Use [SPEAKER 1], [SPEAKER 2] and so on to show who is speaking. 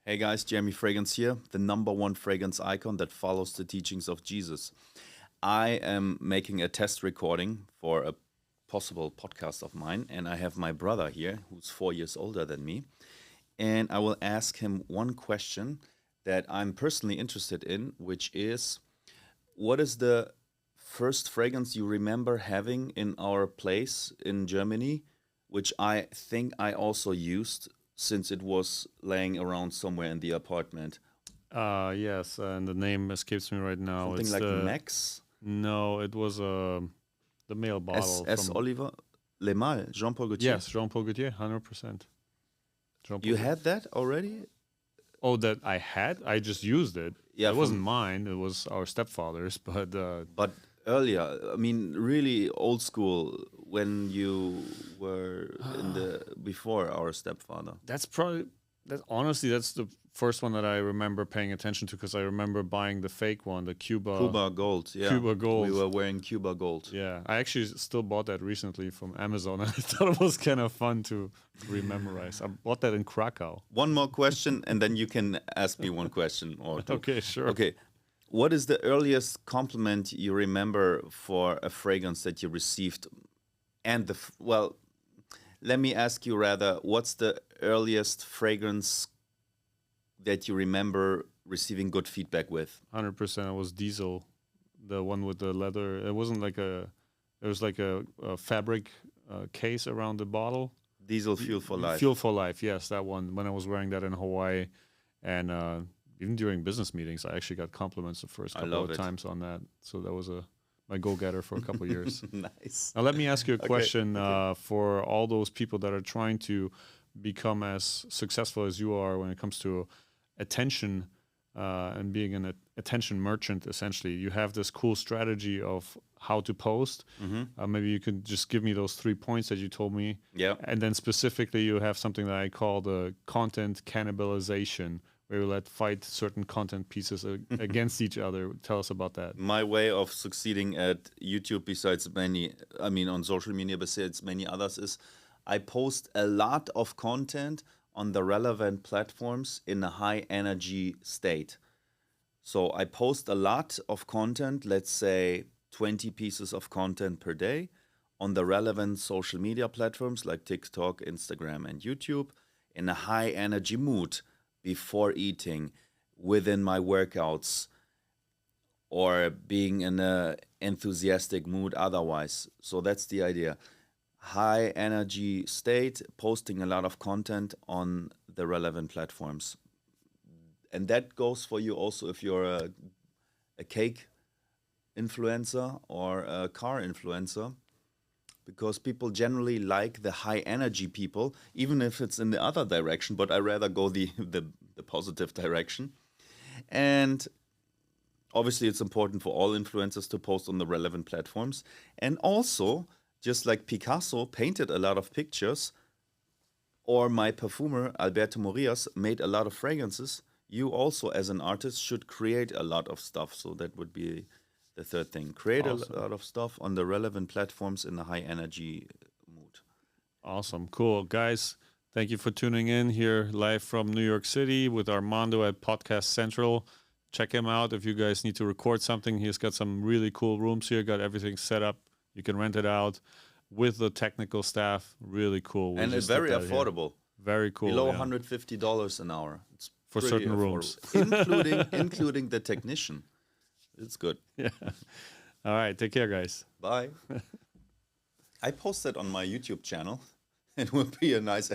[SPEAKER 1] Hey guys, Jeremy Fragrance here, the number one fragrance icon that follows the teachings of Jesus. I am making a test recording for a possible podcast of mine, and I have my brother here who's 4 years older than me. And I will ask him one question that I'm personally interested in, which is what is the first fragrance you remember having in our place in Germany, which I think I also used since it was laying around somewhere in the apartment?
[SPEAKER 2] Yes, and the name escapes me right now.
[SPEAKER 1] Something
[SPEAKER 2] It's
[SPEAKER 1] like
[SPEAKER 2] the
[SPEAKER 1] Max,
[SPEAKER 2] no, it was the male bottle
[SPEAKER 1] S.
[SPEAKER 2] from
[SPEAKER 1] Oliver, Le Mal, Jean Paul Gaultier.
[SPEAKER 2] yes, Jean Paul Gaultier, 100%. Jean Paul
[SPEAKER 1] You
[SPEAKER 2] Gaultier.
[SPEAKER 1] had that already?
[SPEAKER 2] Oh, that I had? I just used it.
[SPEAKER 1] Yeah,
[SPEAKER 2] It wasn't
[SPEAKER 1] from
[SPEAKER 2] mine. It was our stepfather's, but
[SPEAKER 1] but earlier. I mean, really old school when you were in the before our stepfather.
[SPEAKER 2] that's probably that's the first one that I remember paying attention to because I remember buying the fake one, the
[SPEAKER 1] Cuba Gold, yeah.
[SPEAKER 2] Cuba Gold.
[SPEAKER 1] We were wearing Cuba Gold.
[SPEAKER 2] Yeah, I actually still bought that recently from Amazon. I thought it was kind of fun to rememorize. I bought that in Krakow.
[SPEAKER 1] One more question, and then you can ask me one question or two.
[SPEAKER 2] Okay, sure.
[SPEAKER 1] Okay. What is the earliest compliment you remember for a fragrance that you received? And well, let me ask you rather, what's the earliest fragrance that you remember receiving good feedback with?
[SPEAKER 2] 100%. It was Diesel, the one with the leather. It wasn't like it was like a fabric case around the bottle.
[SPEAKER 1] Diesel Fuel for Life.
[SPEAKER 2] Fuel for Life, yes, that one. When I was wearing that in Hawaii, and even during business meetings, I actually got compliments the first couple
[SPEAKER 1] love
[SPEAKER 2] of
[SPEAKER 1] it.
[SPEAKER 2] times on that. So that was my go-getter for a couple of years.
[SPEAKER 1] Nice.
[SPEAKER 2] Now let me ask you a
[SPEAKER 1] Okay,
[SPEAKER 2] question for all those people that are trying to become as successful as you are when it comes to attention and being an attention merchant. Essentially, you have this cool strategy of how to post. Maybe you could just give me those 3 points that you told me.
[SPEAKER 1] Yeah.
[SPEAKER 2] And then specifically, you have something that I call the content cannibalization, where you let fight certain content pieces against each other. Tell us about that.
[SPEAKER 1] My way of succeeding at YouTube, besides on social media, besides many others, is I post a lot of content on the relevant platforms in a high energy state. So I post a lot of content, let's say 20 pieces of content per day on the relevant social media platforms like TikTok, Instagram, and YouTube in a high energy mood before eating, within my workouts, or being in a enthusiastic mood otherwise. So that's the idea. High energy state, posting a lot of content on the relevant platforms. And that goes for you also if you're a cake influencer or a car influencer, because people generally like the high energy people, even if it's in the other direction, but I rather go the positive direction. And obviously it's important for all influencers to post on the relevant platforms. And also, just like Picasso painted a lot of pictures, or my perfumer Alberto Morias made a lot of fragrances, you also as an artist should create a lot of stuff. So that would be the third thing. Create
[SPEAKER 2] Awesome.
[SPEAKER 1] a lot of stuff on the relevant platforms in a high energy mood.
[SPEAKER 2] Awesome. Cool. Guys, thank you for tuning in here live from New York City with Armando at Podcast Central. Check him out if you guys need to record something. He's got some really cool rooms here, got everything set up. You can rent it out with the technical staff. Really cool.
[SPEAKER 1] And it's very affordable.
[SPEAKER 2] Very cool.
[SPEAKER 1] Below
[SPEAKER 2] yeah.
[SPEAKER 1] $150 an hour. It's
[SPEAKER 2] For
[SPEAKER 1] pretty
[SPEAKER 2] certain rooms.
[SPEAKER 1] affordable. including the technician. It's good.
[SPEAKER 2] Yeah. All right. Take care, guys.
[SPEAKER 1] Bye. I post that on my YouTube channel. It would be a nice